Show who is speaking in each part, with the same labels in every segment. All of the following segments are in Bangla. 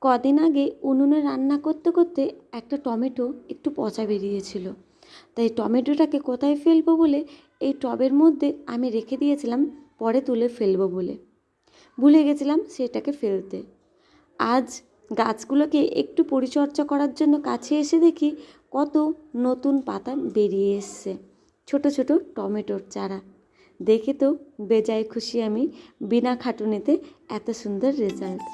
Speaker 1: কদিন আগে উনুনে রান্না করতে করতে একটা টমেটো একটু পচা বেরিয়েছিল, তাই টমেটোটাকে কোথায় ফেলবো বলে এই টবের মধ্যে আমি রেখে দিয়েছিলাম, পরে তুলে ফেলবো বলে ভুলে গেছিলাম সেটাকে ফেলতে। আজ গাছগুলোকে একটু পরিচর্যা করার জন্য কাছে এসে দেখি কত নতুন পাতা বেরিয়ে এসছে, ছোট ছোট টমেটোর চারা। দেখে তো বেজায় খুশি আমি, বিনা খাটুনিতে এত সুন্দর রেজাল্ট।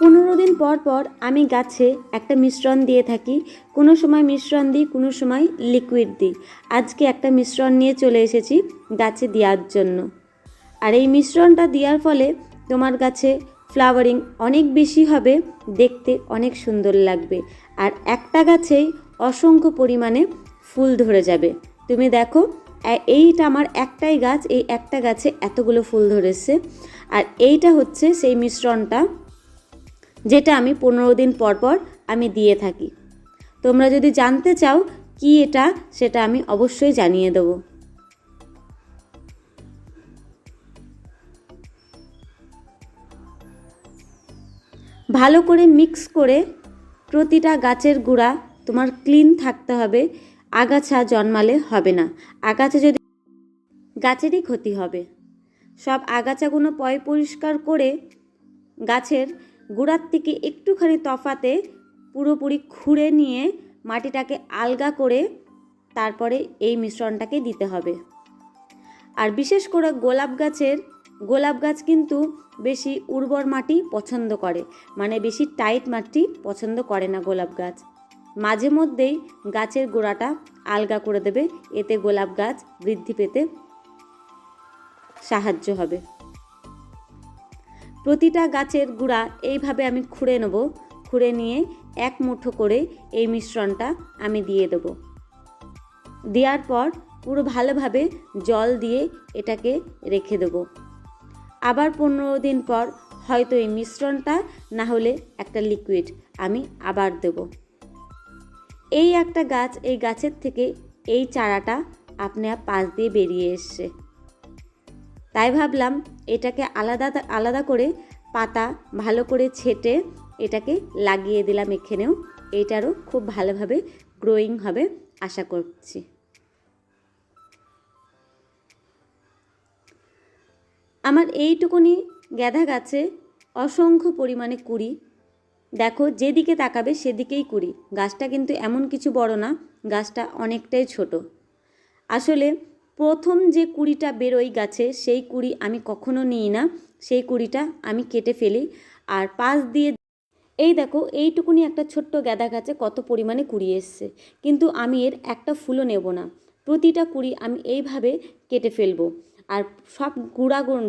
Speaker 1: 15 দিন পর পর আমি গাছে একটা মিশ্রণ দিয়ে থাকি। কোনো সময় মিশ্রণ দিই, কোনো সময় লিকুইড দিই। আজকে একটা মিশ্রণ নিয়ে চলে এসেছি গাছে দেওয়ার জন্য। আর এই মিশ্রণটা দেওয়ার ফলে তোমার গাছে ফ্লাওয়ারিং অনেক বেশি হবে, দেখতে অনেক সুন্দর লাগবে, আর একটা গাছেই অসংখ্য পরিমাণে ফুল ধরে যাবে। তুমি দেখো, এইটা আমার একটাই গাছ, এই একটা গাছে এতগুলো ফুল ধরেছে। আর এইটা হচ্ছে সেই মিশ্রণটা যেটা আমি 15 দিন পর পর আমি দিয়ে থাকি। তোমরা যদি জানতে চাও কি এটা, সেটা আমি অবশ্যই জানিয়ে দেবো। ভালো করে মিক্স করে প্রতিটা গাছের গোড়া তোমার ক্লিন থাকতে হবে, আগাছা জন্মালে হবে না। আগাছা যদি, গাছেরই ক্ষতি হবে। সব আগাছাগুলো পরিষ্কার করে গাছের গোড়ার থেকে একটুখানি তফাতে পুরোপুরি খুঁড়ে নিয়ে মাটিটাকে আলগা করে তারপরে এই মিশ্রণটাকে দিতে হবে। আর বিশেষ করে গোলাপ গাছ কিন্তু বেশি উর্বর মাটি পছন্দ করে, মানে বেশি টাইট মাটি পছন্দ করে না গোলাপ গাছ। মাঝে মধ্যেই গাছের গোড়াটা আলগা করে দেবে, এতে গোলাপ গাছ বৃদ্ধি পেতে সাহায্য হবে। প্রতিটা গাছের গোড়া এইভাবে আমি খুঁড়ে নেব, খুঁড়ে নিয়ে এক মুঠো করে এই মিশ্রণটা আমি দিয়ে দেব। দেওয়ার পর পুরো ভালোভাবে জল দিয়ে এটাকে রেখে দেব। আবার 15 দিন পর হয়তো এই মিশ্রণটা না হলে একটা লিকুইড আমি আবার দেব। এই একটা গাছ, এই গাছের থেকে এই চারাটা আপনার পাশ দিয়ে বেরিয়ে এসছে, তাই ভাবলাম এটাকে আলাদা করে পাতা ভালো করে ছেটে এটাকে লাগিয়ে দিলাম এখানেও। এইটারও খুব ভালোভাবে গ্রোয়িং হবে আশা করছি। আমার এইটুকুনি গাঁদা গাছে অসংখ্য পরিমাণে কুড়ি। দেখো, যেদিকে তাকাবে সেদিকেই কুড়ি। গাছটা কিন্তু এমন কিছু বড় না, গাছটা অনেকটাই ছোট। আসলে প্রথম যে কুড়িটা বেরোয় গাছে, সেই কুড়ি আমি কখনো নিই না, সেই কুড়িটা আমি কেটে ফেলি। আর পাশ দিয়ে এই দেখো, এইটুকুনি একটা ছোট্ট গাঁদা গাছে কত পরিমাণে কুড়ি এসছে, কিন্তু আমি এর একটা ফুলও নেব না। প্রতিটা কুড়ি আমি এইভাবে কেটে ফেলবো, আর সব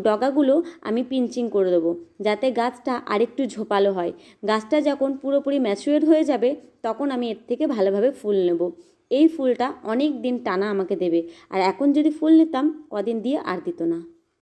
Speaker 1: ডগাগুলো আমি পিঞ্চিং করে দেবো, যাতে গাছটা আরেকটু ঝোপালো হয়। গাছটা যখন পুরোপুরি ম্যাচিওর হয়ে যাবে, তখন আমি এর থেকে ভালোভাবে ফুল নেব। এই ফুলটা অনেক দিন টানা আমাকে দেবে, আর এখন যদি ফুল নিতাম কদিন দিয়ে আর দিত না।